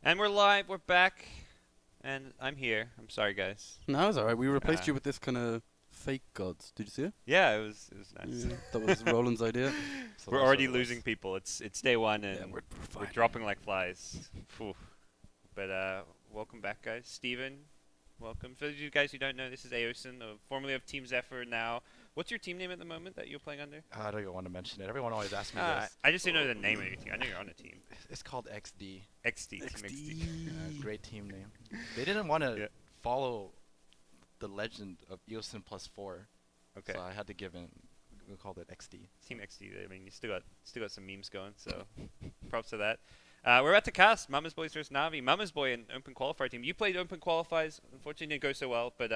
And we're live. We're back, and I'm here. I'm sorry, guys. No, it's alright. We replaced Uh, you with this kind of fake gods. Did you see it? Yeah, it was nice. Yeah, that was Roland's idea. So We're that's already what it was. losing people. It's day one, and Yeah, we're dropping like flies. Phew. But welcome back, guys. Steven, welcome. For you guys who don't know, this is Aosin, formerly of Team Zephyr. Now, what's your team name at the moment that you're playing under? I don't even want to mention it. Everyone always asks me this. I just didn't know the name of your team. I know you're on a team. It's called XD. XD. Team XD. Great team name. They didn't want to Yeah. follow the legend of Eosin plus 4, Okay. so I had to give in. We called it XD. Team XD. I mean, you still got some memes going, so props to that. We're about to cast Mama's Boys versus Navi. Mama's Boy and Open Qualifier team. You played Open Qualifiers. Unfortunately, it didn't go so well. But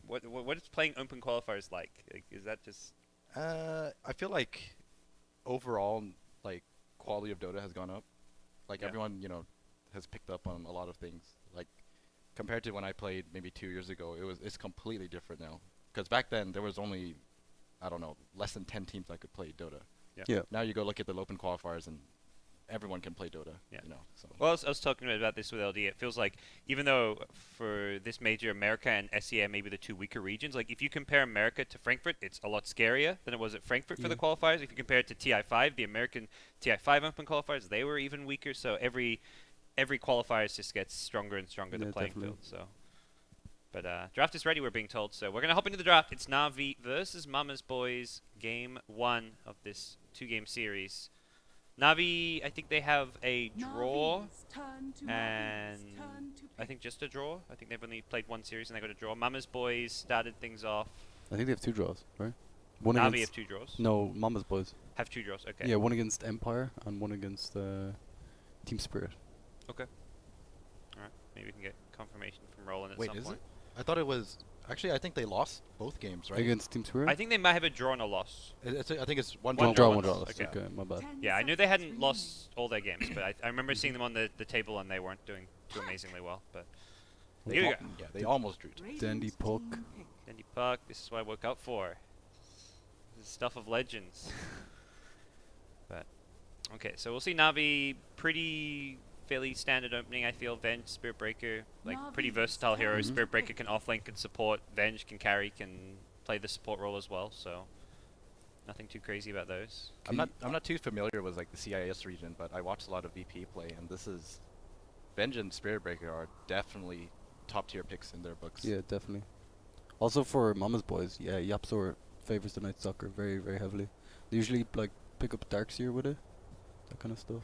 what is playing Open Qualifiers like? Is that just I feel like overall, like, quality of Dota has gone up. Like, Yeah. everyone, has picked up on a lot of things. Like, compared to when I played maybe 2 years ago, it's completely different now. Because back then, there was only, I don't know, less than 10 teams that could play Dota. Yeah. Now you go look at the Open Qualifiers and everyone can play Dota. Yeah. So. Well, I was talking about this with LD. It feels like even though for this major, America and SEA may be the two weaker regions, like if you compare America to Frankfurt, it's a lot scarier than it was at Frankfurt for the Yeah. qualifiers. If you compare it to TI5, the American TI5 Open Qualifiers, they were even weaker. So every qualifiers just gets stronger and stronger, the Yeah, playing definitely. field. So, but draft is ready, we're being told. So we're gonna hop into the draft. It's Navi versus Mama's Boys, game 1 of this 2-game series. Navi, I think they have a draw, and I think just a draw. I think they've only played one series and they got a draw. Mama's Boys started things off. I think they have 2 draws, right? One Navi against have 2 draws. no Mama's Boys. Have 2 draws. Okay. Yeah, one against Empire and one against Team Spirit. Okay. All right. Maybe we can get confirmation from Roland at Wait, some is point. it? I thought it was. Actually, I think they lost both games, right? Against Team Spirit. I think they might have a draw and a loss. I think it's one One draw. draw, one draw. Okay. Okay, my bad. Yeah, I knew they hadn't lost all their games, but I remember seeing them on the table and they weren't doing too amazingly well. But They here we al- go. Yeah, they almost drew. Dandy Puck. Dandy Puck, this is what I woke up for. This is stuff of legends. But okay, so we'll see Navi. Pretty fairly standard opening, I feel. Venge, Spirit Breaker, like pretty versatile heroes. Mhm. Spirit Breaker can offlane, can support. Venge can carry, can play the support role as well. So nothing too crazy about those. I'm not too familiar with like the CIS region, but I watched a lot of VP play, and this is Venge and Spirit Breaker are definitely top tier picks in their books. Yeah, definitely. Also for Mama's Boys, yeah, Yapsor favors the Night Stalker very, very heavily. They usually like pick up Darkseer with it, that kind of stuff.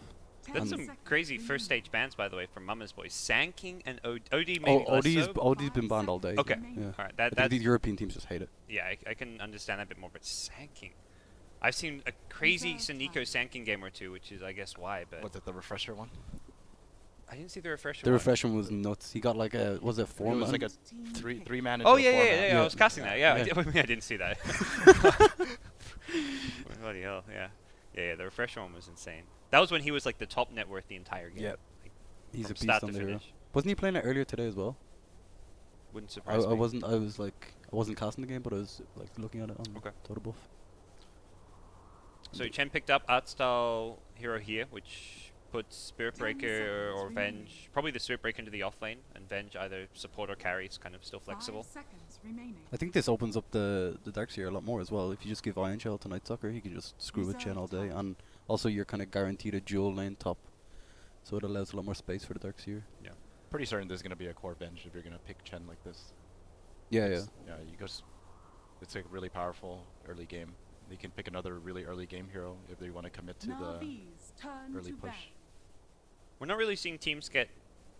That's And- some crazy first stage bans, by the way, from Mama's Boys. Sand and OD maybe Oh, less OD's so. OD's been banned all day. Okay. Yeah. All right, I think that's the European teams just hate it. yeah, I can understand that a bit more, but Sanking. I've seen a crazy Saniko Sanking game or two, which is I guess why, but Was it the refresher one? I didn't see the refresher. The one. refresher was nuts. He got like a was it It 4 was man? like a three man. Oh into a yeah, four-man. I Yeah. was casting that. Yeah, Yeah. I didn't see that. Bloody hell, yeah. The refresher one was insane. That was when he was like the top net worth the entire game. Yeah. Like, He's from a beast start on to the hero. finish. Wasn't he playing it earlier today as well? Wouldn't I surprise me. wasn't. I was like, I wasn't casting the game, but I was like looking at it on Okay. Total Buff. So Chen picked up art style hero here, which puts Spirit Breaker or Venge, probably the Spirit Breaker into the off lane, and Venge either support or carry. It's kind of still flexible. I think this opens up the Darkseer a lot more as well. If you just give Iron Shell to Night Stalker, he can just screw with Chen all day, and also you're kind of guaranteed a dual lane top, so it allows a lot more space for the Darkseer. Pretty certain there's gonna be a core bench if you're gonna pick Chen like this. Yeah, yeah. Yeah, it's like really powerful early game. You can pick another really early game hero if they want to commit to the early push. We're not really seeing teams get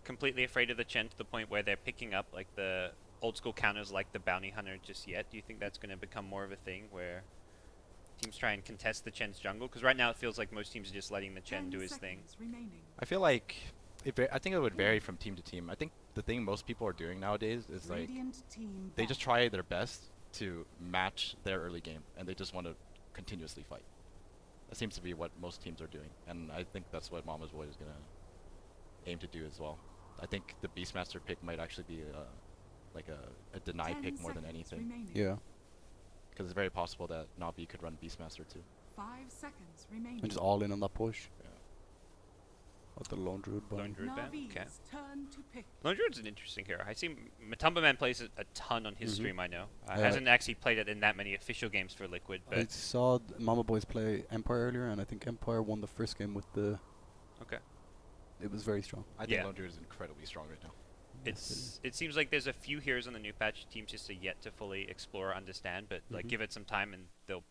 completely afraid of the Chen to the point where they're picking up like the old school counters like the Bounty Hunter just yet. Do you think that's going to become more of a thing where teams try and contest the Chen's jungle? Because right now it feels like most teams are just letting the Chen do his thing. I feel like I think it would vary from team to team. I think the thing most people are doing nowadays is like they just try their best to match their early game, and they just want to continuously fight. That seems to be what most teams are doing, and I think that's what Mama's Boy is gonna aim to do as well. I think the Beastmaster pick might actually be like a deny pick more than anything, Yeah. because it's very possible that Navi could run Beastmaster too. 5 seconds remaining. And just all in on that push. Yeah. Oh, the Lone Druid Lone bind. Druid ban. Okay. Navi's turn to pick. Lone Druid's an interesting hero. I see Matumba Man plays a ton on his Mhm. stream, I know. Yeah. Hasn't actually played it in that many official games for Liquid, I but saw Mama Boys play Empire earlier, and I think Empire won the first game with the. okay. It was very strong. I think Yeah. Lone Druid is incredibly strong right now. It seems like there's a few heroes on the new patch teams just are yet to fully explore or understand, but like Mhm. give it some time and they'll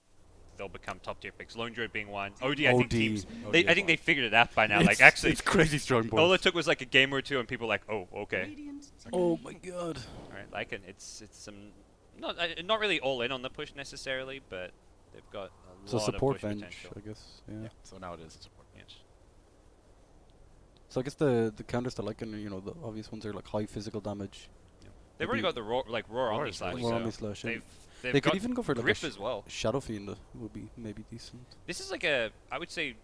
become top tier picks. Lone Druid being one. OD, I think OD. teams. OD I is think one. they figured it out by now. Like actually, it's crazy strong, boys. all it took was like a game or two, and people were like, oh, okay. Radiant team Oh my pick. god. All right, like it's some not really all in on the push necessarily, but they've got a So lot support of push bench, potential. I guess. Yeah. Yeah. So now it is a support Yeah. bench. So I guess the counters to like, and the obvious ones are like high physical damage. They've already got the raw Roar Omni is Slash. really Roar so Omni Slash, and they've they could got even go for like a grip as well. Shadow Fiend would be maybe decent. This is like I would say,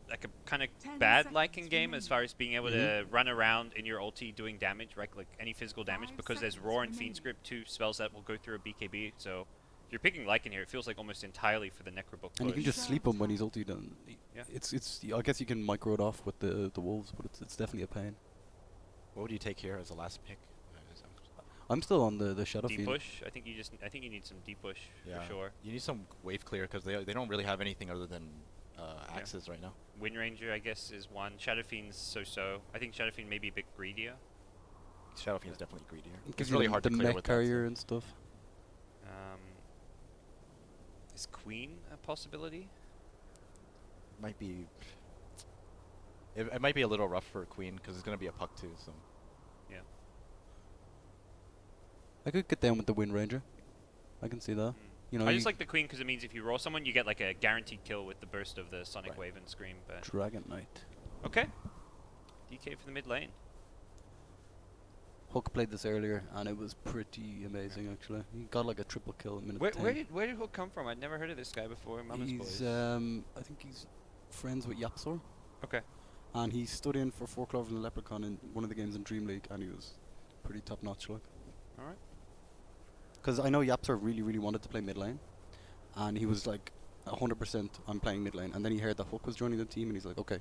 like a kind of 10 bad seconds liking game as far as being able to Mhm. run around in your ulti doing damage, right? Like any physical damage, 5 because there's seconds Roar and remaining. Fiend's Grip, two spells that will go through a BKB. So if you're picking Lycan here, it feels like almost entirely for the Necrobook push. And you can just sleep him when he's ulti done. Yeah. It's. I guess you can micro it off with the wolves, but it's definitely a pain. What would you take here as the last pick? I'm still on the Shadow deep Fiend. push. I think you need some deep push Yeah. for sure. You need some wave clear because they don't really have anything other than axes right now. Wind Ranger, I guess, is one. Shadow Fiend's so-so. I think Shadow Fiend may be a bit greedier. Shadow Fiend is definitely greedier. It It's gives really you hard the to clear mech with carrier that. and stuff. Is Queen a possibility? Might be. It might be a little rough for Queen because it's gonna be a puck too. So Yeah. I could get down with the Wind Ranger. I can see that. Mm. You know, I you just like the Queen because it means if you roll someone, you get like a guaranteed kill with the burst of the Sonic Right. Wave and Scream. But Dragon Knight. okay, DK for the mid lane. Hook played this earlier, and it was pretty amazing actually. He got like a triple kill in minute Where 10. did Hook come from? I'd never heard of this guy before. Mama's He's Boys. I think he's friends with Yapsor, Okay. and he stood in for 4 Clover and Leprechaun in one of the games in Dream League, and he was pretty top notch like. All right. Because I know Yapsor really, really wanted to play mid lane, and he was like 100% I'm playing mid lane, and then he heard that Hook was joining the team, and he's like, okay,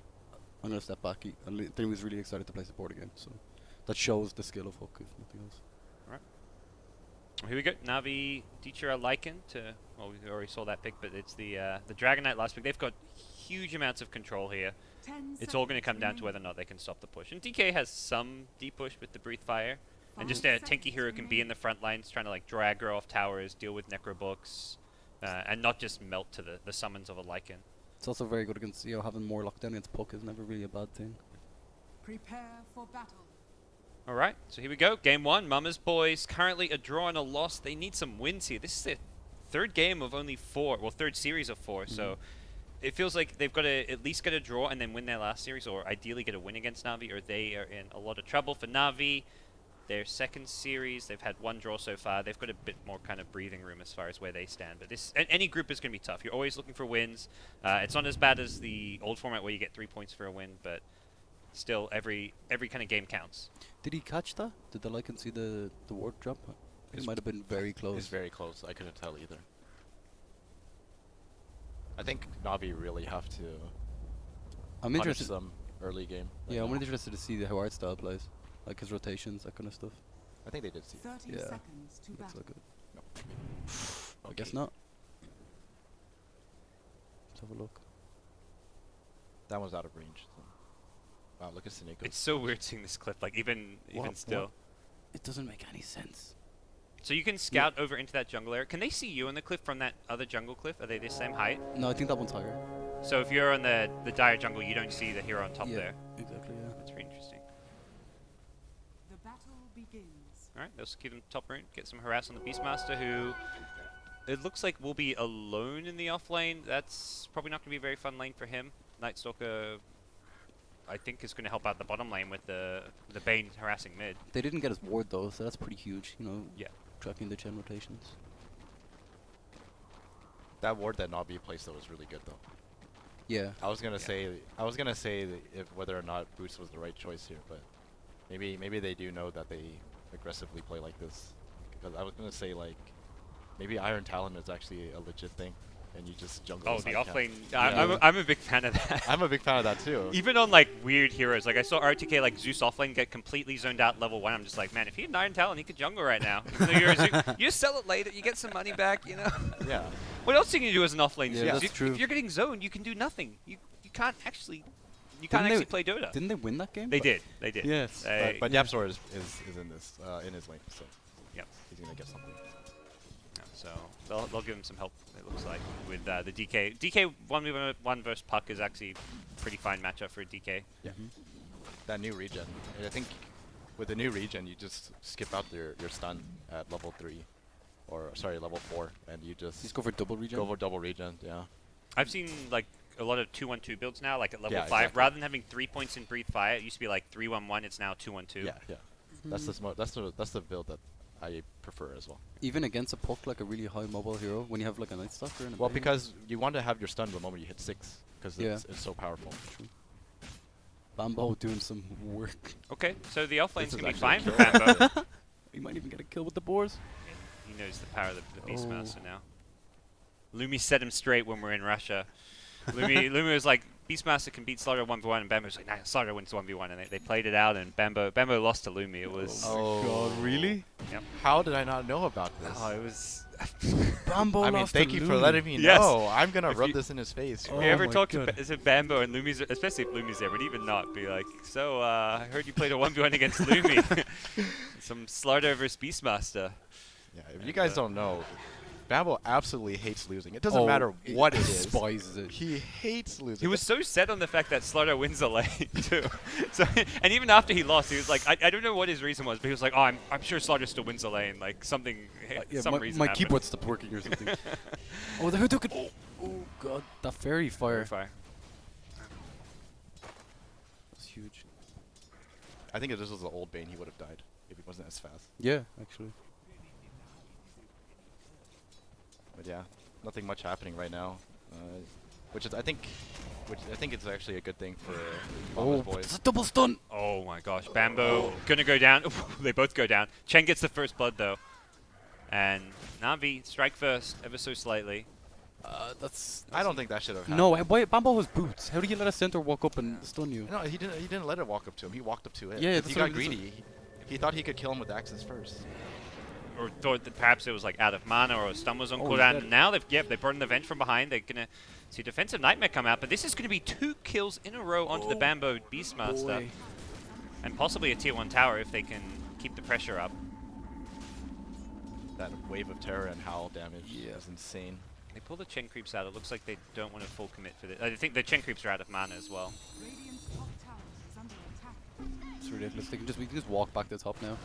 I'm gonna step back. Then he was really excited to play support again. So that shows the skill of Hook, if nothing else. Well, here we go. Navi, Teacher Lycan to. Well, we already saw that pick, but it's the Dragon Knight last pick. They've got huge amounts of control here. 10 It's all going to seconds come down to remaining. whether or not they can stop the push. And DK has some deep push with the Breathe Fire. And just 5 a tanky hero seconds can be in the front lines trying to like drag her off towers, deal with Necrobooks, and not just melt to the summons of a Lycan. It's also very good against having more lockdown against Puck is never really a bad thing. Prepare for battle. All right, so here we go. Game 1, Mama's Boys. Currently a draw and a loss. They need some wins here. This is their third game of only 4. Well, third series of 4. So it feels like they've got to at least get a draw and then win their last series, or ideally get a win against Navi, or they are in a lot of trouble. For Navi, their second series, they've had 1 draw so far. They've got a bit more kind of breathing room as far as where they stand. But any group is going to be tough. You're always looking for wins. It's not as bad as the old format where you get 3 points for a win, but still every kind of game counts. Did he catch that? Did the Lycan see the ward drop? It It's might have been very close. it's very close. I couldn't tell either. I think Navi really have to I'm punish interested. them early game. right Yeah, I'm now. interested to see how art style plays, like his rotations, that kind of stuff. I think they did see. 30 Yeah. seconds to Looks battle. like it. No. I guess not. Let's have a look. That one's out of range. So. Wow, look at Sineko. It's so weird seeing this clip, like even What? still. What? It doesn't make any sense. So you can scout over into that jungle area. Can they see you on the cliff from that other jungle cliff? Are they the same height? No, I think that one's higher. So if you're on the dire jungle, you don't see the hero on top yeah, there. exactly. Yeah. That's very interesting. The battle begins. All right, they'll keep them top rune, get some harass on the Beastmaster, who it looks like will be alone in the off lane. That's probably not going to be a very fun lane for him. Nightstalker, I think, is going to help out the bottom lane with the Bane harassing mid. They didn't get his ward though, so that's pretty huge. Yeah. Tracking the gen rotations. That ward that Navi placed though was really good though. Yeah. I was gonna say that if whether or not Boots was the right choice here, but maybe they do know that they aggressively play like this. Because I was gonna say like maybe Iron Talon is actually a legit thing. and you just jungle. Oh, side the camp. offlane. Yeah. I'm a big fan of that. I'm a big fan of that too. Even on like weird heroes, like I saw RTK like Zeus offlane get completely zoned out level 1. I'm just like, man, if he had Iron Talon, he could jungle right now. Even though you're a you just sell it later, you get some money back, you know. Yeah. What else are you gonna do as an offlane Yeah, Zeus? that's If, true. if you're getting zoned, you can do nothing. You can't actually Didn't they- play Dota. Didn't they win that game? They did. They did. Yes. But Yapsor is in this in his lane, so Yep. he's gonna get something. Yeah, so they'll give him some help. It looks like with the DK. DK 1v1 versus Puck is actually a pretty fine matchup for DK. Yeah. That new regen. And I think with the new regen, you just skip out your stun at level 3, or sorry, level 4, and you just go for double regen. go for double regen. Yeah. I've seen like a lot of 2-1-2 builds now, like at level Yeah, 5. exactly. Rather than having 3 points in Breathe Fire, it used to be like 3-1-1. It's now 2-1-2. Yeah, yeah. That's the build that I prefer as well. Even against a Puck, like a really high mobile hero, when you have like a Night Stalker and a Well, Bane. because you want to have your stun the moment you hit 6, because Yeah. it's so powerful. Bambo doing some work. Okay, so the elf lane's This is gonna be actually fine a for kill. Bambo. He might even get a kill with the boars. He knows the power of the Oh. Beastmaster now. Lumi set him straight when we're in Russia. Lumi was like, Beastmaster can beat Slaughter 1v1, and Bambo was like, nah, Slaughter wins 1v1, and they played it out, and Bambo lost to Lumi. It was, Oh. God, really? How did I not know about this? oh, it was. Bambo I mean, lost thank to you for Lumi. letting me Yes. know. I'm gonna If rub you- this in his face. If Oh you ever my talk God. to Bambo and Lumi's, especially if Lumi's there, but even not, be like, so I heard you played a 1v1 against Lumi. Some Slaughter versus Beastmaster. Yeah, if you guys don't know, Bambo absolutely hates losing. It doesn't matter he what it is. despises it. He hates losing. He was so set on the fact that Slaughter wins the lane too. So, and even after he lost, he was like, I don't know what his reason was, but he was like, oh, I'm sure Slaughter still wins the lane. Like something, Yeah, some my, reason. my happened. keyboard stopped working or something. Oh, who took it? Oh, God, that fairy fire. Fire. That's huge. I think if this was the old Bane, he would have died if he wasn't as fast. Yeah, actually. But yeah, nothing much happening right now, which I think it's actually a good thing for Mama's It's boys. a double stun. Oh my gosh, Bambo gonna go down. They both go down. Chen gets the first blood though, and Navi strike first, ever so slightly. That's. I don't think that should have happened. No, why Bambo has boots? How do you let a center walk up and stun you? No, he didn't. He didn't let it walk up to him. He walked up to it. Yeah, 'Cause that's he what got I'm- that's greedy. He thought he could kill him with axes first. Or thought that perhaps it was like out of mana or stun was on Oh, cooldown. he's dead. Now they brought in the vent from behind. They're gonna see defensive nightmare come out, but this is gonna be 2 kills in a row onto the Bambo Beastmaster, Boy. and possibly a tier 1 tower if they can keep the pressure up. That wave of terror and howl damage Yeah. is insane. They pull the Chen creeps out. It looks like they don't want to full commit for this. I think the Chen creeps are out of mana as well. Radiant's top tower is under attack. It's ridiculous. We can just walk back to the top now.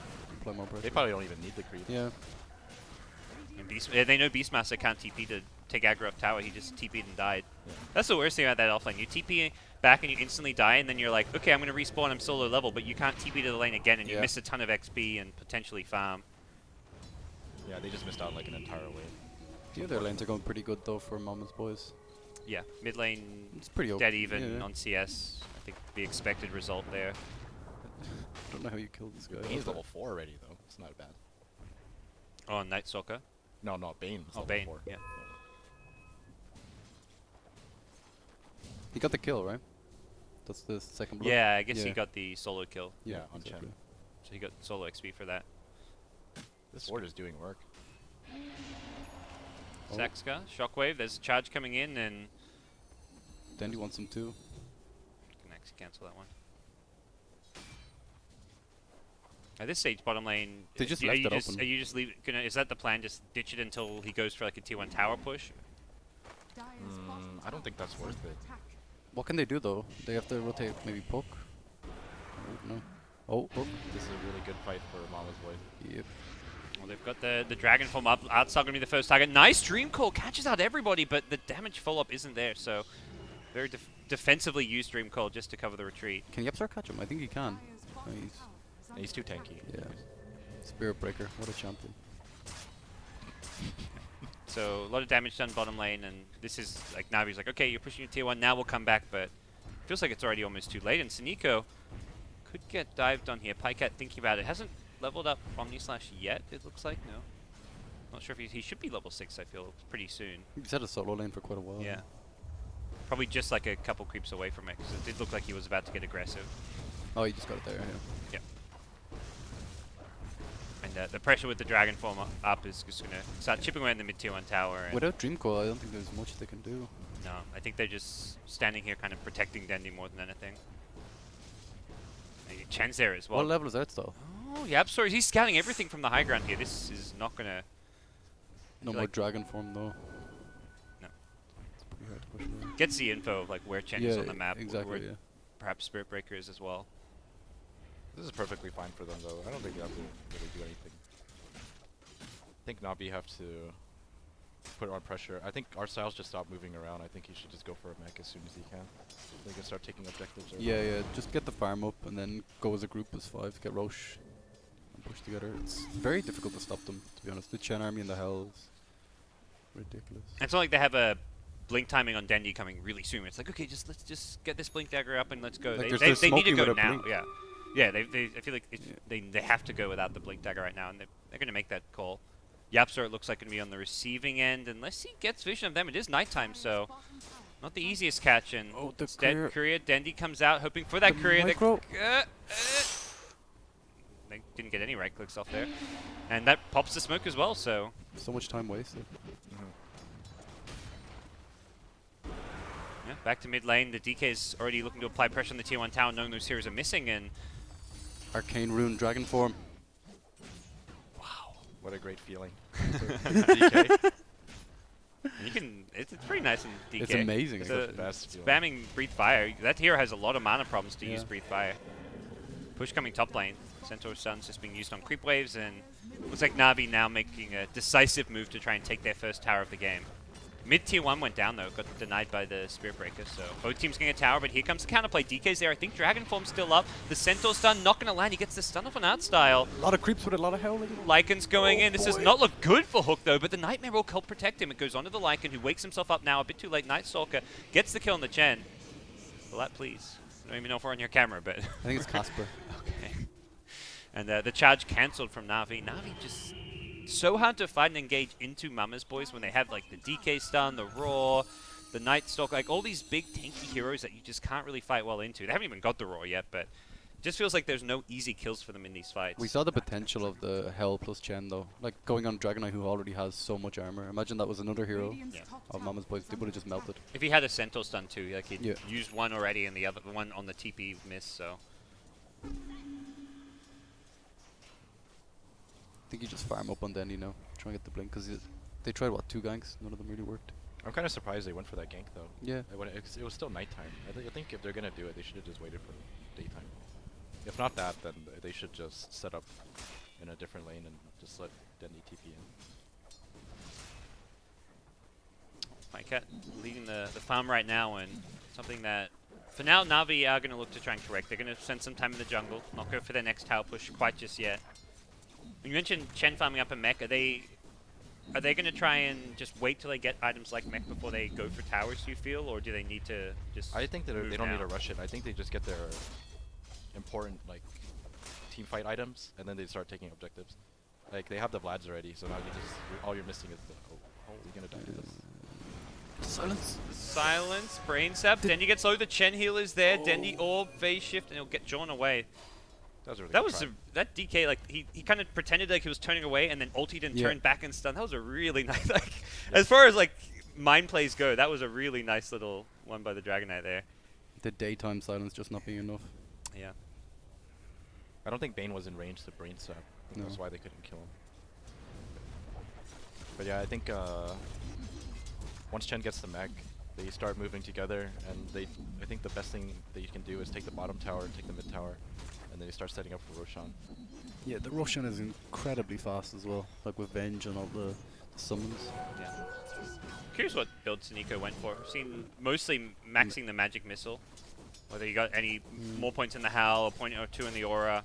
Apply more pressure. They probably don't even need the creep. Yeah. And they know Beastmaster can't TP to take aggro off tower. He just TP'd and died. Yeah. That's the worst thing about that offlane. You TP back and you instantly die, and then you're like, okay, I'm going to respawn. I'm solo level, but you can't TP to the lane again, and you Yeah. miss a ton of XP and potentially farm. Yeah, they just missed out like an entire wave. The other lanes are going pretty good though for Mama's boys. Yeah, mid lane It's pretty dead even Yeah. on CS. I think the expected result there. I don't know how you killed this guy. Bane's level 4 already though. It's not bad. Oh, Night Stalker. No, Bane. Was Oh, level Bane. 4. Yeah. He got the kill, right? That's the second blood. Yeah, I guess he Yeah. got the solo kill. Yeah, on exactly. Chen. So he got solo XP for that. This sword is doing work. Oh. Saxka, Shockwave, there's a charge coming in, and Dandy wants him too. can actually cancel that one. At this stage, bottom lane. They just are left you it just, open. Are you just is that the plan? Just ditch it until he goes for like a tier 1 tower push? Dire's bottom I don't think tower that's is worth under it. attack. What can they do though? They have to rotate maybe Puck. No. Oh, Puck. This is a really good fight for Mama's boys. Yep. Well, they've got the dragon form up. Outside gonna be the first target. Nice dream call, catches out everybody, but the damage follow up isn't there. So very defensively used dream call just to cover the retreat. Can Yapsar catch him? I think he can. Dire's bottom Nice. tower is And under he's too attack. tanky. Yeah. Spirit Breaker. What a champion. So a lot of damage done bottom lane, and this is like Navi's like, okay, you're pushing your tier 1, now we'll come back, but feels like it's already almost too late. And Suniko could get dived on here. Pycat thinking about it. Hasn't leveled up Omni Slash yet, it looks like, no. Not sure if he should be level 6, I feel, pretty soon. He's had a solo lane for quite a while. Yeah. Probably just like a couple creeps away from it, because it did look like he was about to get aggressive. Oh, he just got it there, yeah. Yeah. And the pressure with the Dragon Form up is just going to start chipping away in the mid-tier 1 tower. And Without Dream Coil, I don't think there's much they can do. no, I think they're just standing here kind of protecting Dendi more than anything. And Chen's there as well. What level is that though? Oh, yeah, sorry. He's scouting everything from the high ground here. This is not going to... No more Dragon Form though. No. It's pretty hard to push away. Gets the info of like where Chen is on the map. Exactly, where yeah. perhaps Spirit Breaker is as well. This is perfectly fine for them, though. I don't think they have to really do anything. I think Navi have to put on pressure. I think our styles just stop moving around. I think he should just go for a mech as soon as he can. They can start taking objectives. Yeah, yeah. Just get the farm up and then go as a group as 5. Get Roche and push together. It's very difficult to stop them, to be honest. The Chen army and the Hells. Ridiculous. It's not like they have a blink timing on Dendi coming really soon. It's like, okay, let's just get this blink dagger up and let's go. Like They they're need to smoking go with a now. blink. Yeah, yeah. I feel like they have to go without the blink dagger right now, and they're going to make that call. Yapsor, it looks like, going to be on the receiving end unless he gets vision of them. It is nighttime, so not the easiest catch. And the instead, courier Dendi comes out hoping for that courier. micro. They didn't get any right clicks off there, and that pops the smoke as well. So So much time wasted. yeah, back to mid lane. The DK is already looking to apply pressure on the tier 1 tower, knowing those heroes are missing. And Arcane Rune Dragon Form. wow, What a great feeling. DK. you can. It's pretty nice in DK. It's amazing. It's It's the best feeling. spamming Breathe Fire. That hero has a lot of mana problems to use Yeah. Breathe Fire. Push coming top lane. Centaur Sun's just being used on creep waves, and looks like Na'Vi now making a decisive move to try and take their first tower of the game. Mid tier 1 went down though, got denied by the Spirit Breaker, so both teams getting a tower, but here comes the counterplay. DK's there, I think Dragon Form's still up. The Centaur stun not gonna land, he gets the stun off an art style. A lot of creeps with a lot of hell. Lycan's going in. This does boy. not look good for Hook though, but the Nightmare will help protect him. It goes onto the Lycan, who wakes himself up now a bit too late. Night Stalker gets the kill on the Chen. Will that please? I don't even know if we're on your camera, but... I think it's Casper. okay. And the charge cancelled from Na'Vi. Na'Vi just so hard to fight and engage into Mama's Boys when they have like the DK stun, the Roar, the Night Stalker, like all these big tanky heroes that you just can't really fight well into. They haven't even got the Roar yet, but it just feels like there's no easy kills for them in these fights. We saw the potential of the Hell plus Chen though. Like going on Dragonite who already has so much armor. Imagine that was another hero Yeah. of Mama's Boys. They would have just melted. If he had a Centaur stun too, like he'd Yeah. used one already and the other one on the TP missed, so... I think you just farm up on Denny now. Try and get the blink because they tried what 2 ganks. None of them really worked. I'm kind of surprised they went for that gank, though. Yeah. It was still nighttime. I think if they're going to do it, they should have just waited for daytime. If not that, then they should just set up in a different lane and just let Denny TP in. My cat leading the farm right now, and something that, for now, Na'Vi are going to look to try and correct. They're going to spend some time in the jungle, not go for their next tower push quite just yet. You mentioned Chen farming up a mech. Are they going to try and just wait till they get items like mech before they go for towers, do you feel, or do they need to just I think that move they don't need now? to rush it. I think they just get their important like team fight items, and then they start taking objectives. Like they have the Vlads already, so now you just all you're missing is the you're gonna die to this. Silence. Silence, brain sap. Dendi gets low. The Chen heal is there. Dendi orb, phase shift, and he'll get drawn away. That was a really That good was try. that DK, like he kind of pretended like he was turning away and then ultied and Yeah. turned back and stunned. That was a really nice, like as far as like mind plays go, that was a really nice little one by the Dragonite there. The daytime silence just not being enough. Yeah. I don't think Bane was in range to brain sap. I think that's No. why they couldn't kill him. But yeah, I think once Chen gets the mech, they start moving together, and I think the best thing that you can do is take the bottom tower, take the mid tower, and then you start setting up for Roshan. Yeah, the Russian is incredibly fast as well. Like with Venge and all the summons. Yeah. Curious what build Nico went for. I've seen mostly maxing the magic missile. Whether you got any more points in the Howl, a point or two in the Aura.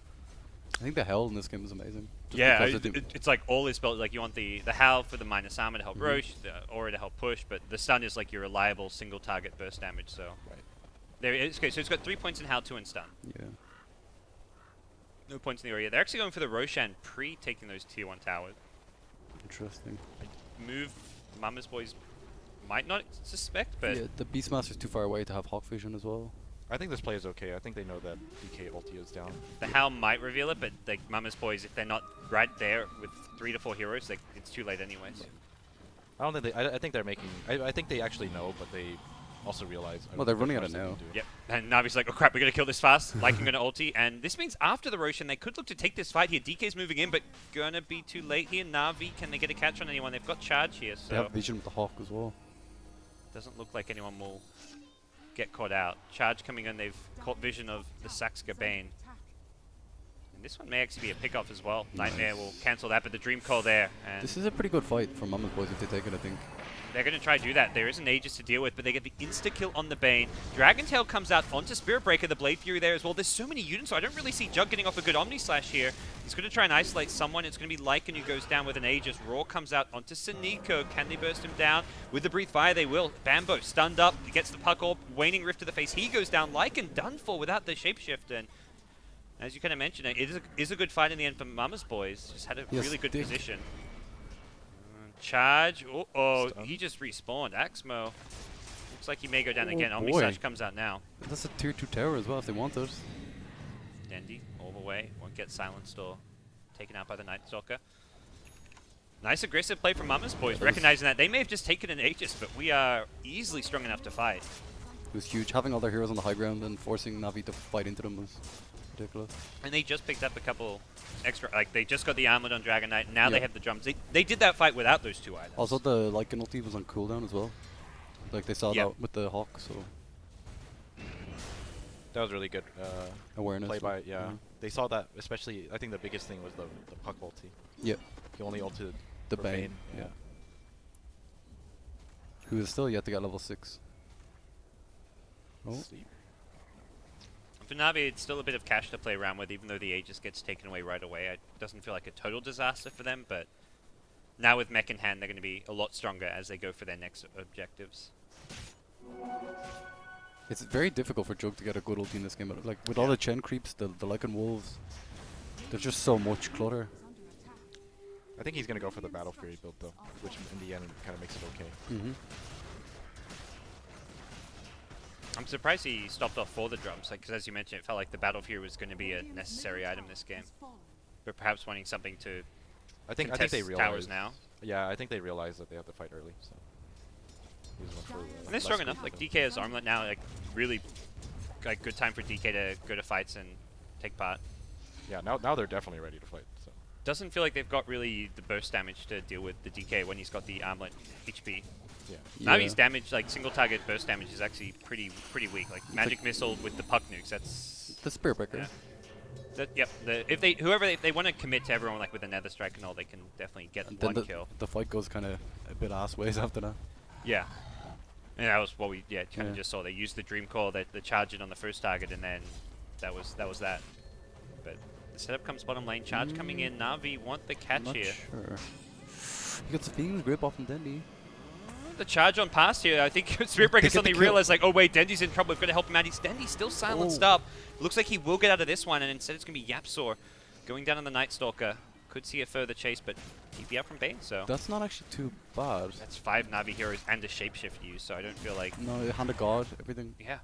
I think the Hell in this game is amazing. Just Yeah, because it's like all this build. Like you want the Howl for the minus armor to help Mhm. Roche, the Aura to help push, but the stun is like your reliable single target burst damage. So Right. there it is. Okay, so it's got 3 points in Howl, 2 in stun. Yeah. No points in the Aura. They're actually going for the Roshan pre taking those tier 1 towers. Interesting. Move Mama's boys might not suspect, but Yeah, the Beastmaster's too far away to have Hawk Vision as well. I think this play is okay. I think they know that DK ulti is down. the Howl might reveal it, but like Mama's boys, if they're not right there with 3 to 4 heroes, like it's too late anyways. I don't think they. I think they're making. I think they actually know, but they also realize. Well, they're running out of now. now. Yep. And Navi's like, oh crap, we gotta kill this fast. Lycan gonna ulti, and this means after the Roshan, they could look to take this fight here. DK's moving in, but gonna be too late here. Navi, can they get a catch on anyone? They've got charge here, They have so Vision with the Hawk as well. doesn't look like anyone will get caught out. Charge coming in, they've caught vision of the Saxka Bane. And this one may actually be a pick-off as well. Nightmare will cancel that, but the Dream Call there. And This is a pretty good fight for Mama's Boys if they take it, I think. they're going to try to do that. There isn't Aegis to deal with, but they get the insta-kill on the Bane. Dragon Tail comes out onto Spirit Breaker, the Blade Fury there as well. There's so many units, so I don't really see Jug getting off a good Omni Slash here. He's going to try and isolate someone. It's going to be Lycan who goes down with an Aegis. Raw comes out onto Siniko. Can they burst him down? With the Breathe Fire, they will. Bambo stunned up, gets the Puck Orb, Waning Rift to the face. He goes down. Lycan done for without the Shapeshift. And as you kind of mentioned, it is a good fight in the end for Mama's Boys. Just had a Yes, really good Dick. position. Charge. Oh, Stun. he just respawned. Axmo. Looks like he may go down Oh again. Omni boy. Slash comes out now. That's a tier 2 tower as well if they want it. Dendy all the way. Won't get silenced or taken out by the Night Stalker. Nice aggressive play from Mama's Boys, recognizing that they may have just taken an Aegis, but we are easily strong enough to fight. It was huge. Having all their heroes on the high ground and forcing Navi to fight into them was ridiculous. And they just picked up a couple extra, like they just got the armlet on Dragon Knight, and now they Yeah. have the drums. They did that fight without those 2 items. Also, the Lycan ulti was on cooldown as well. Like they saw Yep. that with the Hawk, so That was really good. awareness. Play by like, yeah. They saw that, especially. I think the biggest thing was the Puck ulti. Yeah. He only ulted The for Bane. Yeah. Who is still yet to get level 6. Oh. Sleep. For Navi, it's still a bit of cash to play around with, even though the Aegis gets taken away right away. It doesn't feel like a total disaster for them, but now with mech in hand, they're going to be a lot stronger as they go for their next objectives. It's very difficult for Jug to get a good ulti in this game. But like with all the Chen creeps, the Lycan wolves, there's just so much clutter. I think he's gonna go for the Battle Fury build though, which in the end kind of makes it okay. Mm-hmm. I'm surprised he stopped off for the drums, because as you mentioned, it felt like the Battle Fury was going to be a necessary item this game. But perhaps wanting something to I think they contest realize towers now. Yeah, I think they realize that they have to fight early. So. He just went for the And they're strong less enough. creep, Like so. DK has armlet now, like really, like good time for DK to go to fights and take part. Yeah, now they're definitely ready to fight. So. Doesn't feel like they've got really the burst damage to deal with the DK when he's got the armlet HP. Yeah. Navi's damage, like single target burst damage, is actually pretty weak. Like magic missile with the puck nukes, that's The Spirit Breaker. yeah. Yep. If they want to commit to everyone like with a Nether Strike and all, they can definitely get And then one the, kill. the fight goes kind of a bit ass ways after that. Yeah. And that was what we kind of Yeah. just saw. They used the Dream Core, the charge it on the first target, and then that was that. But the setup comes bottom lane, charge coming in. Navi want the catch Not here. sure. He got Fiend's grip off from Dendy. The charge on past here, I think Spirit Breaker They get the suddenly kill. realized, like, oh wait, Dendy's in trouble, we've got to help him out. Dendy's still silenced Oh. up. Looks like he will get out of this one, and instead it's going to be Yapsor going down on the Night Stalker. Could see a further chase, but TP out from Bane, so That's not actually too bad. that's 5 Navi heroes and a Shapeshift used, so I don't feel like... No, Hand of God, everything. Yeah.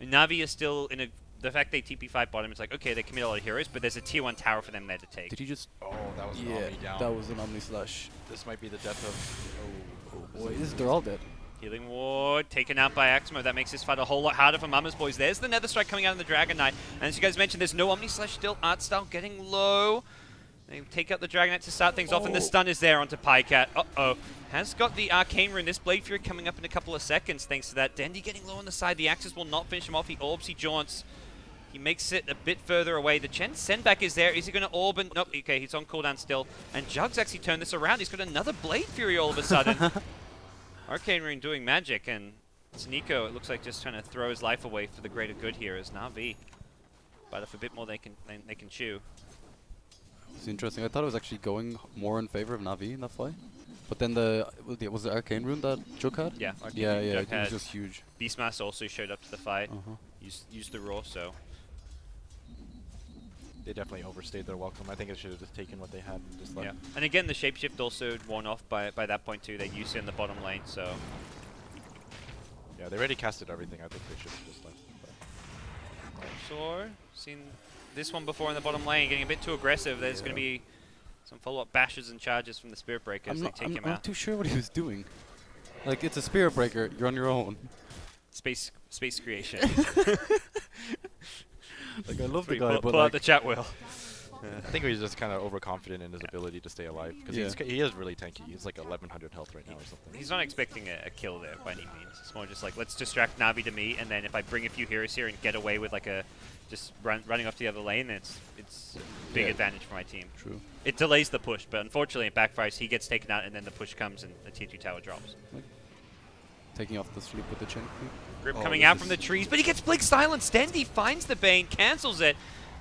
And Navi is still in a... The fact they TP5 bottom, it's like, okay, they commit a lot of heroes, but there's a tier 1 tower for them there to take. Did he just... Oh, that was an Yeah, Omni down. that was an Omni Slash. This might be the death of. Oh Boy, they're all dead. Healing Ward taken out by Axmo. That makes this fight a whole lot harder for Mama's Boys. There's the Nether Strike coming out of the Dragon Knight. And as you guys mentioned, there's no Omni Slash still. Art Style getting low. They take out the Dragon Knight to start things off, and the stun is there onto Pycat. Uh-oh. Has got the Arcane Rune. This Blade Fury coming up in a couple of seconds thanks to that. Dendy getting low on the side. The Axes will not finish him off. He orbs, he jaunts. He makes it a bit further away. The Chen Sendback is there. Is he going to orb? And nope, okay, he's on cooldown still. And Jug's actually turned this around. He's got another Blade Fury all of a sudden. Arcane Rune doing magic, and Nico, it looks like just trying to throw his life away for the greater good here as Na'Vi. But if a bit more they can chew. It's interesting. I thought it was actually going more in favor of Navi in that fight. But then was the Arcane Rune that Jug had? Yeah, Arcane Yeah, Rune yeah, Jug it was had. just huge. Beastmaster also showed up to the fight. Uh-huh. Used the raw, so They definitely overstayed their welcome. I think it should have just taken what they had and just left. Yeah. And again, the shapeshift also worn off by that point too. They used it in the bottom lane, so Yeah, they already casted everything. I think they should have just left. But sure. Seen this one before in the bottom lane, getting a bit too aggressive. There's going to be some follow-up bashes and charges from the Spirit Breakers. They take him I'm out. not too sure what he was doing. Like, it's a Spirit Breaker. You're on your own. Space creation. Like, I love the Pull guy, but out like, the chat wheel. I think he's just kind of overconfident in his ability to stay alive because he is really tanky. He's like 1100 health right now or something. He's not expecting a kill there by any means. It's more just like, let's distract Navi to me, and then if I bring a few heroes here and get away with like a just running off to the other lane, then it's a big advantage for my team. True. It delays the push, but unfortunately it backfires. He gets taken out, and then the push comes, and the tier 2 tower drops. Taking off the sleep with the chin. Grip Oh, coming this out is- from the trees, but he gets Blink Silence. Dendi finds the Bane, cancels it.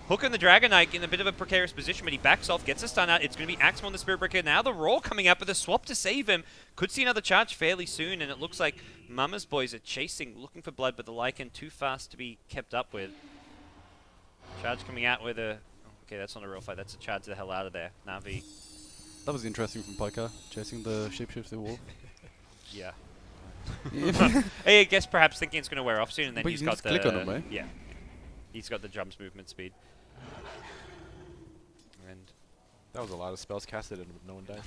Hook on the Dragon Knight in a bit of a precarious position, but he backs off, gets a stun out. It's going to be Axel on the Spirit Breaker. Now the Roar coming out, but the swap to save him. Could see another charge fairly soon, and it looks like Mama's boys are chasing, looking for blood, but the Lycan too fast to be kept up with. Charge coming out with a... Okay, that's not a real fight. That's a charge the hell out of there. Navi. That was interesting from Pika, chasing the shapeshifter wolf. Yeah. Yeah. Hey, I guess perhaps thinking it's going to wear off soon, and then But he's you got just the... click on him, eh? Yeah. He's got the drums movement speed. And That was a lot of spells casted and no one died.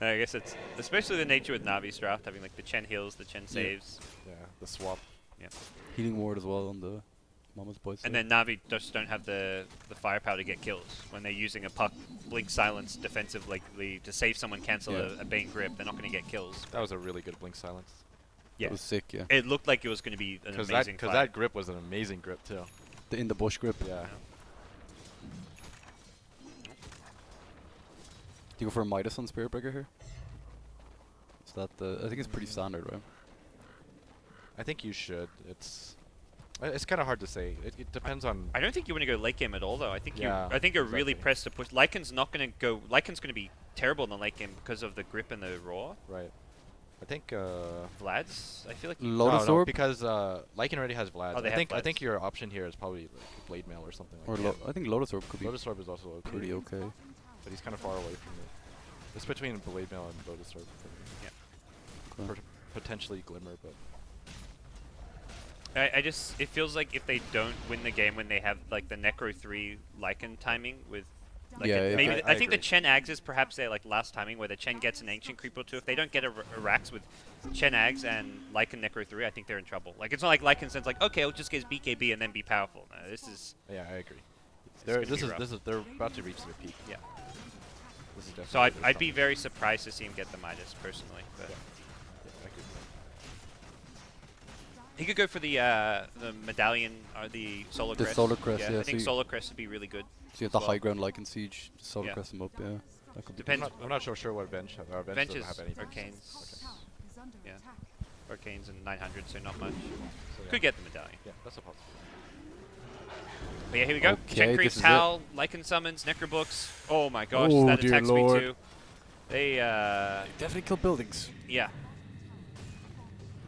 I guess it's especially the nature with Navi's draft, having like the Chen heals, the Chen saves. Yeah, the swap. Yeah. Healing ward as well on the Mama's boys. And then Navi just don't have the firepower to get kills. When they're using a puck, blink silence defensively to save someone cancel a Bane grip, they're not going to get kills. That was a really good blink silence. Yeah. That was sick, yeah. It looked like it was going to be an amazing Because fight. that grip was an amazing grip too. The in the bush grip. Yeah. Do you go for a Midas on Spirit Breaker here? Is that the... I think it's pretty standard, right? I think you should. It's kind of hard to say. It depends on. I don't think you want to go late game at all, though. I think Yeah, you're really exactly. pressed to push. Lycan's not going to go. Lycan's going to be terrible in the late game because of the grip and the roar. Right. I think. Vlad's. I feel like you Lotus no, Orb? because Lycan already has Vlad. Oh, they I have think Vlads. your option here is probably like Blade Mail or something Or like that. I think Lotus Orb could be Lotus Orb is also okay, pretty okay. but he's kind of far away from it. It's between Blade Mail and Lotus Orb. For me. Yeah. Okay. Potentially Glimmer, but I just it feels like if they don't win the game when they have like the Necro 3 Lycan timing with like Yeah, yeah. maybe I I think the agree. Chen Ags is perhaps their like last timing where the Chen gets an ancient creep or two. If they don't get a Rax with Chen Ags and Lycan Necro 3, I think they're in trouble. Like it's not like Lycan sends like okay, I'll just get his BKB and then be powerful. No, this is yeah, I agree. gonna be rough. They're about to reach their peak. yeah. This is definitely So their I'd be strongest. very surprised to see him get the Midas personally, but Yeah, I agree. he could go for the medallion or the Solar The Crest. Solar Crest, yeah, I think so Solar Crest would be really good. So you have the well. high ground like in Siege, just Solar Yeah. Crest them up, yeah. That could be Depends. I'm not sure what bench. Our bench Benches doesn't have anything. Arcanes. Tower is under Yeah. attack. Arcanes and 900, so not much. So, yeah. Could get the medallion. Yeah, that's a possibility. But yeah, here we go. Okay, Chen this creeps, is Hal, Lycan summons, Necrobooks. Oh my gosh, Oh, that dear attacks Lord. me too. They, Definitely kill buildings. yeah.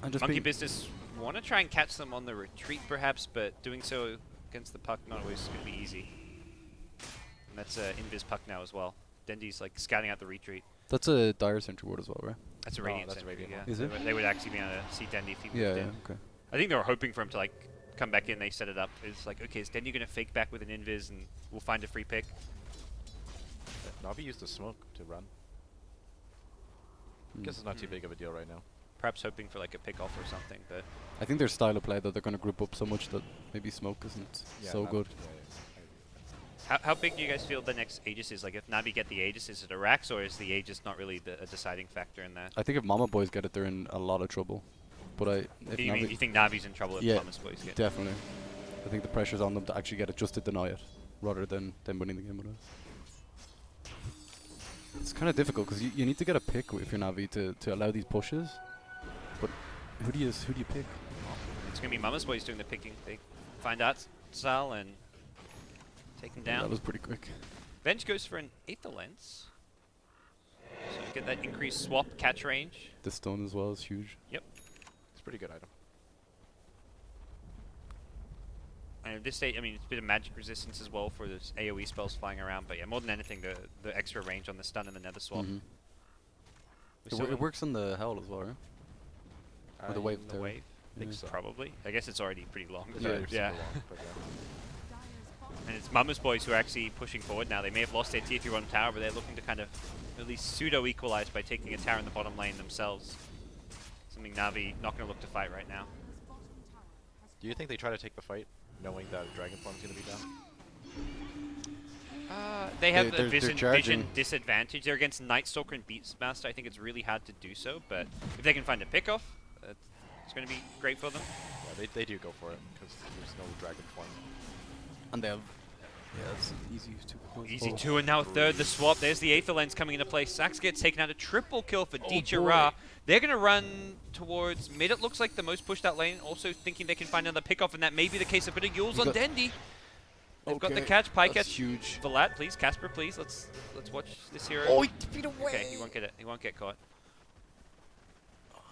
And just Monkey being Business want to try and catch them on the retreat perhaps, but doing so against the puck not always going to be easy. And that's Invis puck now as well. Dendi's like scouting out the retreat. That's a Dire Sentry ward as well, right? That's a Oh, Radiant that's a Sentry, Radiant yeah. one. Is it? They would actually be able to see Dendi if he moved Yeah, in. yeah, okay. I think they were hoping for him to like come back in. They set it up. It's like, okay, is Dendi going to fake back with an invis and we'll find a free pick? Navi used the smoke to run. Guess it's not too big of a deal right now. Perhaps hoping for like a pick off or something, but I think their style of play that they're going to group up so much that maybe smoke isn't so not- good. how big do you guys feel the next Aegis is? Like if Navi get the Aegis, is it a Rax or is the Aegis not really a deciding factor in that? I think if Mama Boys get it, they're in a lot of trouble. But if You mean Navi- you think Navi's in trouble if Yeah, Thomas Boys get it? definitely. I think the pressure's on them to actually get it just to deny it, rather than winning the game with it. It's kind of difficult because you need to get a pick if you're Navi to allow these pushes. But who do you pick? It's going to be Mama's Boys doing the picking. They find out Sal and take him down. That was pretty quick. Bench goes for an Aether Lens. So you get that increased swap catch range. The stone as well is huge. Yep. It's a pretty good item. And at this stage, I mean, it's a bit of magic resistance as well for those AoE spells flying around. But yeah, more than anything, the extra range on the stun and the nether swap. Mhm. We're still It in works on the Howl as well, right? Or the wave the tower. wave. I think Yeah. so. Probably. I guess it's already pretty long. It's Yeah. already Yeah. super long, but yeah. Dire's bottom And it's Mama's boys who are actually pushing forward now. They may have lost their tier 1 tower, but they're looking to kind of at least pseudo-equalize by taking a tower in the bottom lane themselves. Something Na'Vi not going to look to fight right now. bottom tower has Do you think they try to take the fight, knowing that Dragon Form's gonna be down? They have They're the vision charging. disadvantage. They're against Night Stalker and Beastmaster. I think it's really hard to do so, but if they can find a pickoff, it's going to be great for them. Yeah, they do go for it because there's no Dragon Form. And they have. Yeah, it's easy to. Easy 2 and now a third. The swap. There's the Aether Lens coming into play. Sax gets taken out. A triple kill for Dicha Ra. They're going to run towards mid. It looks like the most pushed out lane. Also thinking they can find another pickoff, and that may be the case. A bit of Yules on got- Dendy. They've got the Okay, catch. Pie that's catch. huge. Vlad, please. Casper, please. Let's watch this hero. Oh, he beat away. Okay, he won't get it. He won't get caught.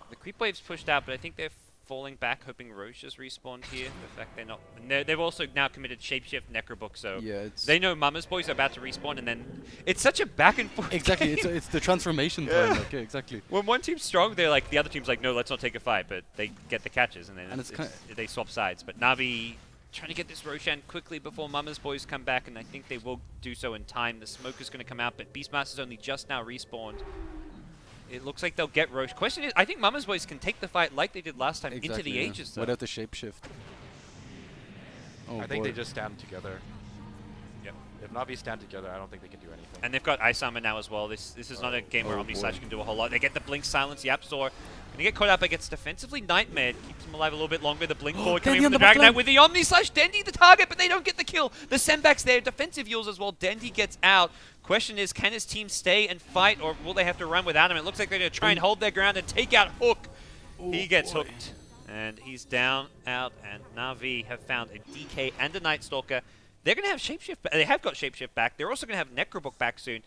The creep wave's pushed out, but I think they're falling back, hoping Roche has respawned here. The fact they're not. And they've also now committed Shapeshift Necrobook, so Yeah, it's they know Mama's boys are about to respawn, and then it's such a back and forth. exactly. game. It's the transformation time. Like, yeah, exactly. When one team's strong, they're like the other team's like, no, let's not take a fight, but they get the catches, and then And it's they swap sides. But Na'Vi trying to get this Roshan quickly before Mama's boys come back, and I think they will do so in time. The smoke is going to come out, but Beastmaster's only just now respawned. It looks like they'll get Roche. Question is, I think Mama's boys can take the fight like they did last time into Exactly, the yeah. ages, though. Without the shapeshift. Oh, I think boy. they just stand together. Yep. If Navi stand together, I don't think they can do anything. And they've got Ice Armor now as well. This is not a game where Oh, Omni boy. Slash can do a whole lot. They get the Blink Silence, the App Store. Gonna get caught up against defensively Nightmare. Keeps him alive a little bit longer. The Blink forward coming Dendy from on the the back Dragon Knight line. with the Omni Slash. Dendy the target, but they don't get the kill. The Sembac's there. Defensive Yules as well. Dendy gets out. Question is, can his team stay and fight, or will they have to run without him? It looks like they're going to try and hold their ground and take out Hook. He gets hooked. And he's down, out, and Na'Vi have found a DK and a Night Stalker. They're going to have Shapeshift. They have got Shapeshift back. They're also going to have Necrobook back soon.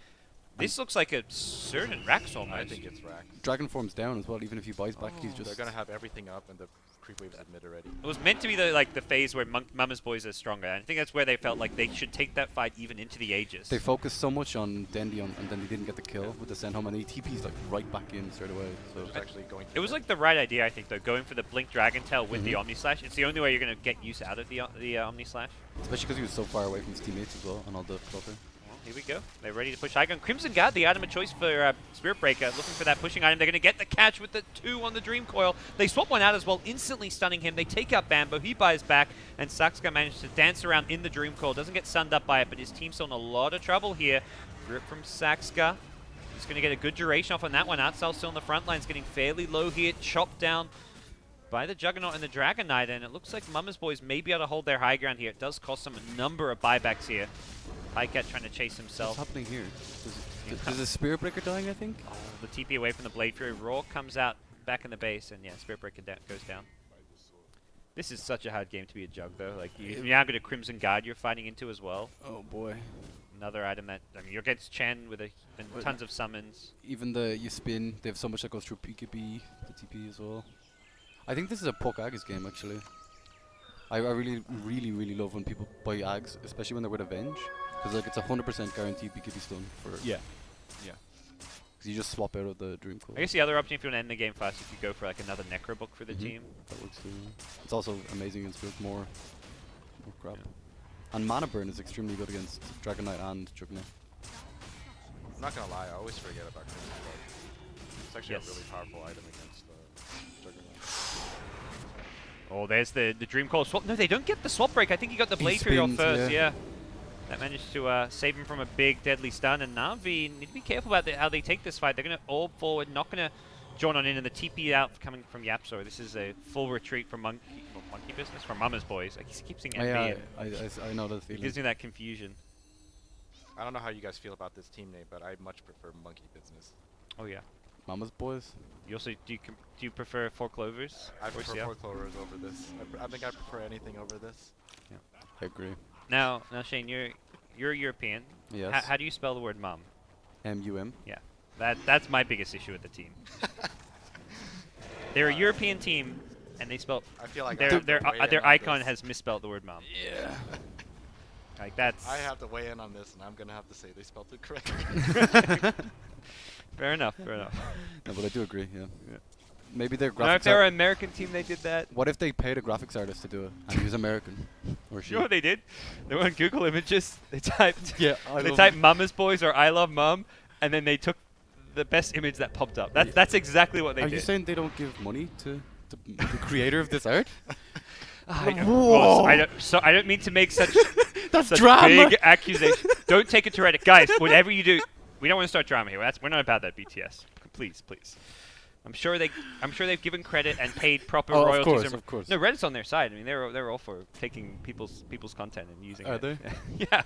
This looks like a certain Rax almost. I think it's Rax. Dragon form's down as well. Even if he buys back, he's just. They're gonna have everything up, and the creep wave's at mid already. It was meant to be the phase where Mama's boys are stronger. And I think that's where they felt like they should take that fight even into the ages. They focused so much on Dendy, and then they didn't get the kill with the send home, and he TP's like right back in straight away. So Just actually going. It was like the right idea, I think, though, going for the Blink Dragon Tail with the Mhm. Omni Slash. It's the only way you're going to get use out of the Omni Slash. especially because he was so far away from his teammates as well, and all the cover. Well, here we go. They're ready to push Icon. Crimson Guard, the item of choice for Spirit Breaker, looking for that pushing item. They're going to get the catch with the 2 on the Dream Coil. They swap one out as well, instantly stunning him. They take out Bambo. He buys back, and Saxka manages to dance around in the Dream Coil. Doesn't get stunned up by it, but his team's still in a lot of trouble here. Grip from Saxka. He's going to get a good duration off on that one. Outsell still on the front lines, getting fairly low here. Chopped down by the Juggernaut and the Dragon Knight, and it looks like Mama's boys may be able to hold their high ground here. It does cost them a number of buybacks here. Pycat trying to chase himself. What's happening here? There's a Spirit Breaker dying, I think? Oh, the TP away from the Blade Fury. Raw comes out back in the base, and yeah, Spirit Breaker goes down. This is such a hard game to be a Jug, though. Like, you're now got a Crimson Guard you're fighting into as well. Oh boy. Another item that, I mean, you're against Chen with and But- tons of summons. Even you spin, they have so much that goes through PKB, the TP as well. I think this is a poke Aegis game, actually. I really love when people buy Ags, especially when they're with Avenge. Because like, it's 100% guaranteed BKB stun for Yeah. Because you just swap out of the Dream Coil. I guess the other option, if you want to end the game fast, if you go for like another Necrobook for the Mhm. team. That works too. It's also amazing against build more crap. And Mana Burn is extremely good against Dragon Knight and Juggernaut. I'm not gonna lie, I always forget about Crimson Guard. It's actually Yes. a really powerful item against Juggernaut. Oh, there's the Dream Coil swap. No, they don't get the swap break. I think he got the Blade Fury off spins, first, yeah. yeah. That managed to save him from a big, deadly stun. And Na'Vi need to be careful about how they take this fight. They're going to orb forward, not going to join on in, and the TP out coming from Yapso. This is a full retreat from Monkey Business, from Mama's boys. I keep seeing Oh, MB, yeah, and I know that it feeling. gives me that confusion. I don't know how you guys feel about this team name, but I much prefer Monkey Business. Oh, yeah. Mama's boys. You also, do you prefer Four Clovers? I or prefer CL? 4 Clovers over this. I think I prefer anything over this. I agree. Now, Shane, you're European. Yes. How do you spell the word mum? MUM. Yeah, that's my biggest issue with the team. They're a European team and they spelled I feel like I their have to their weigh in their on icon this. has misspelled the word mom. Yeah. Like that's I have to weigh in on this, and I'm gonna have to say they spelled it correctly. fair enough. Fair enough. No, but I do agree. Yeah. Yeah. Maybe their Now, if graphics. they were an American team, they did that. What if they paid a graphics artist to do it and he was American? Or she? You know what they did? They went on Google Images. They typed Yeah, they typed "Mama's Boys" or "I love Mom," and then they took the best image that popped up. That's exactly what they Are did. you saying they don't give money to the creator of this art? Well, I don't mean to make such That's such drama. big accusation. Don't take it to Reddit, guys. Whatever you do, we don't want to start drama here. We're not about that, BTS. Please, please. I'm sure they've given credit and paid proper Oh, royalties. of course, and of course. No, Reddit's on their side. I mean, they're all for taking people's content and using Are it. they? Yeah.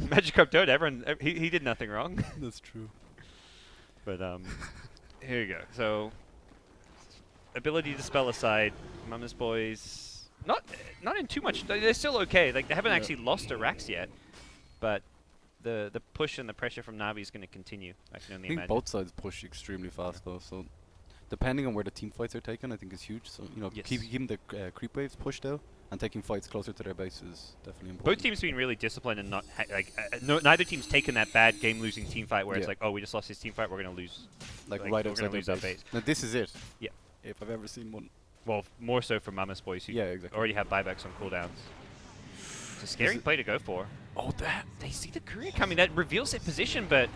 Magikarp Toad, everyone, he did nothing wrong. That's true. But here you go. So, ability to spell aside, Mama's Boys, not in too much. They're still okay. Like they haven't Yeah. actually lost to Rax yet, but the push and the pressure from Navi is going to continue. I can I only think imagine. both sides push extremely fast though. So depending on where the team fights are taken, I think is huge. So Yes. keeping the creep waves pushed out and taking fights closer to their base is definitely important. Both teams have been really disciplined and not neither team's taken that bad game-losing team fight where it's Yeah. like, oh, we just lost this team fight, we're going to lose. like like, right we're outside gonna their lose our base. base. Now this is it. Yeah. If I've ever seen one. Well, more so for Mama's Boys who Yeah, exactly. already have buybacks on cooldowns. It's a scary it- play to go for. Oh, that. They see the courier coming. That reveals their position, but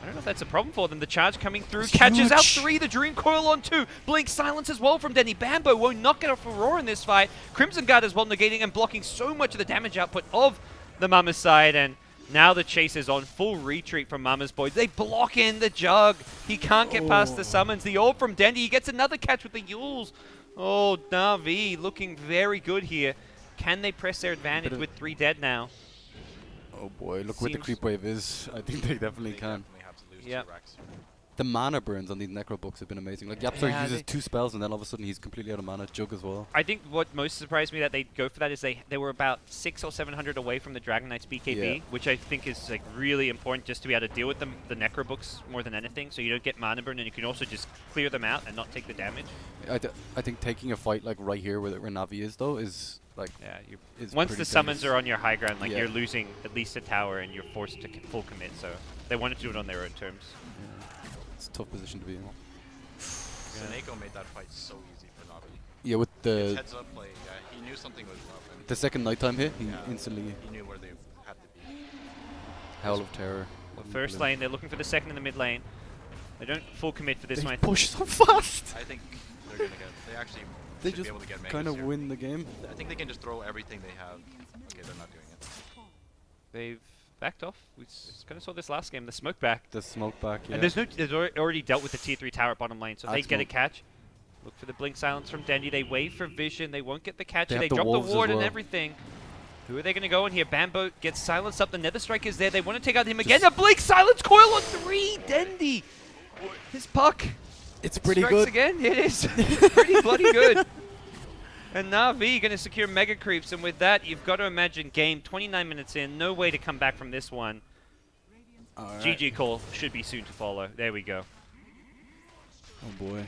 I don't know if that's a problem for them. The charge coming through. It's Catches out huge. 3. The Dream Coil on 2. Blink silence as well from Denny. Bambo won't knock it off Aurora in this fight. Crimson Guard as well, negating and blocking so much of the damage output of the Mama's side. And now the chase is on. Full retreat from Mama's Boys. They block in the Jug. He can't get past the summons. The orb from Dendy. He gets another catch with the Yules. Oh, Na'Vi looking very good here. Can they press their advantage with 3 dead now? Oh boy, look where the Seems- creep wave is. I think they definitely They can. definitely have to lose Yep. to Rax. The mana burns on these necro books have been amazing. Like Yapstar Yeah, uses they- 2 spells and then all of a sudden he's completely out of mana. Jug as well. I think what most surprised me that they go for that is they were about 600 or 700 away from the Dragon Knight's BKB, Yeah. which I think is like really important just to be able to deal with the necro books more than anything. So you don't get mana burn and you can also just clear them out and not take the damage. I think taking a fight like right here where Navi is though is like Yeah, is once pretty the summons dangerous. are on your high ground, like Yeah. you're losing at least a tower and you're forced to full commit. So they wanted to do it on their own terms. It's a tough position to be in. Seneko made that fight so easy for Navi. Yeah, with His the heads up play, yeah, he knew something was up, and the second nighttime hit, he yeah, instantly he knew where they had to be. Howl of Terror. The first lane, they're looking for the second in the mid lane. They don't full commit for this They one. push so fast. I think they're gonna get. They actually They should just be able to get kind Megas of here. win the game. I think they can just throw everything they have. Okay, they're not doing it. They've backed off. We kind of saw this last game. The smoke back. The smoke back. Yeah. And there's already dealt with the tier 3 tower at bottom lane, so if they That's get a smoke. catch. Look for the blink silence from Dendy. They wait for vision. They won't get the catch. They They have the drop the wolves as ward and well. everything. Who are they going to go in here? Bambo gets silenced up. The Nether Strike is there. They want to take out him again. Just- A blink silence coil on 3. Dendy. His puck. it's pretty strikes good. again. It is pretty bloody good. And Na'Vi going to secure mega creeps, and with that, you've got to imagine game 29 minutes in, no way to come back from this one. Alright. GG call should be soon to follow. There we go. Oh boy.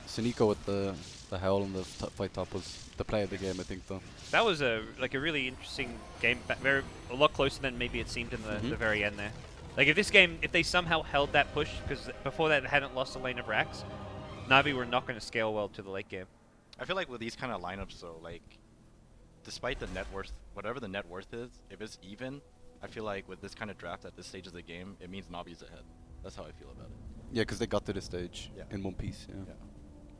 Seneko with the howl and the fight top was the play of the game, I think, though. That was a really interesting game, a lot closer than maybe it seemed in the very end there. Like if they somehow held that push, because before that they hadn't lost a lane of Rax, Na'Vi were not going to scale well to the late game. I feel like with these kind of lineups, though, like, despite the net worth, whatever the net worth is, if it's even, I feel like with this kind of draft at this stage of the game, it means Navi's ahead. That's how I feel about it. Yeah, because they got to this stage Yeah. in one piece. Yeah. Yeah.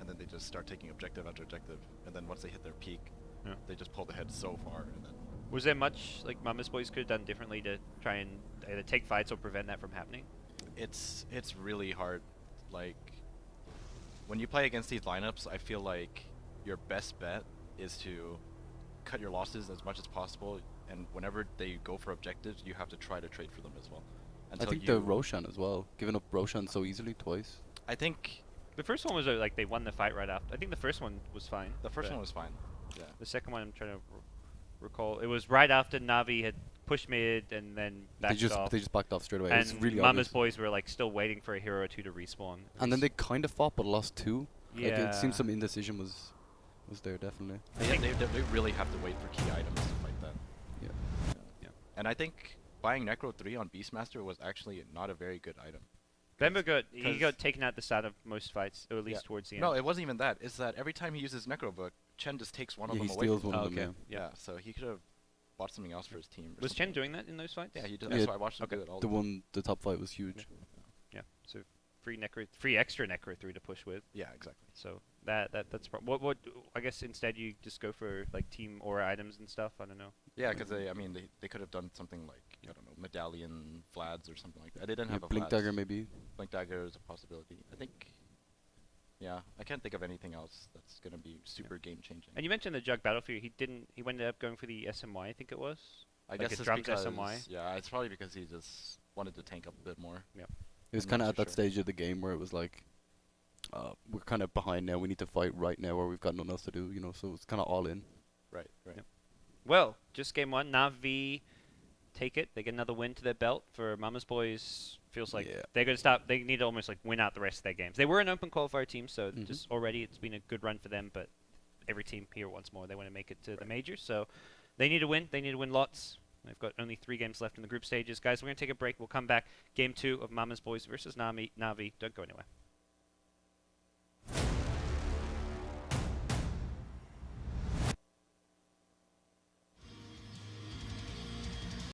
And then they just start taking objective after objective, and then once they hit their peak, Yeah. they just pull ahead so far, and then Was there much like Mama's Boys could have done differently to try and either take fights or prevent that from happening? it's really hard. Like, when you play against these lineups, I feel like your best bet is to cut your losses as much as possible, and whenever they go for objectives, you have to try to trade for them as well. I think the Roshan as well, giving up Roshan so easily twice. I think The first one was like they won the fight right after. I think the first one was fine. the first but one was fine. Yeah. The second one I'm trying to recall. It was right after Na'Vi had pushed mid and then backed off. They just backed off straight away. and It's really Mama's obvious. Boys were like still waiting for a hero or two to respawn. And then they kind of fought but lost 2. Yeah. Like, it seems some indecision was there, definitely. They really have to wait for key items to fight that. Yeah. Yeah. And I think buying Necro 3 on Beastmaster was actually not a very good item. Bemba he 'cause- got taken at the start of most fights, or at least Yeah. towards the end. No, it wasn't even that. It's that every time he uses Necro Book, Chen just takes one Yeah, of he them away steals from one him. of them, okay. Yeah, so he could have bought something else for his team. or Was Chen something. doing that in those fights? Yeah, he did. Yeah, That's why I watched him okay. do it all The the time. one, the top fight was huge. Yeah. So free extra Necro 3 to push with. Yeah, exactly. So that's what I guess instead you just go for like team aura items and stuff. I don't know. Yeah, because they could have done something like, I don't know, medallion Vlads or something like that. They didn't Yeah, have a Blink Vlads. Dagger maybe. Blink Dagger is a possibility. I think. Yeah, I can't think of anything else that's gonna be super game changing. And you mentioned the Jug Battlefield. He ended up going for the SMY. I think it was. I like guess it it's drums because SMY. yeah, it's probably because he just wanted to tank up a bit more. It was I'm kind not of at too that sure. stage of the game where it was like, we're kind of behind now. We need to fight right now, or we've got nothing else to do. You know, so it's kind of all in. Right, right. Yep. Well, just game one. Na'Vi take it. They get another win to their belt. For Mama's Boys, feels like Yeah. they're going to stop. They need to almost like win out the rest of their games. They were an open qualifier team, so Mhm. just already it's been a good run for them. But every team here once more, they want to make it to the majors. So they need to win. They need to win lots. They've got only 3 games left in the group stages. Guys, we're going to take a break. We'll come back. Game 2 of Mama's Boys versus Na'Vi. Don't go anywhere.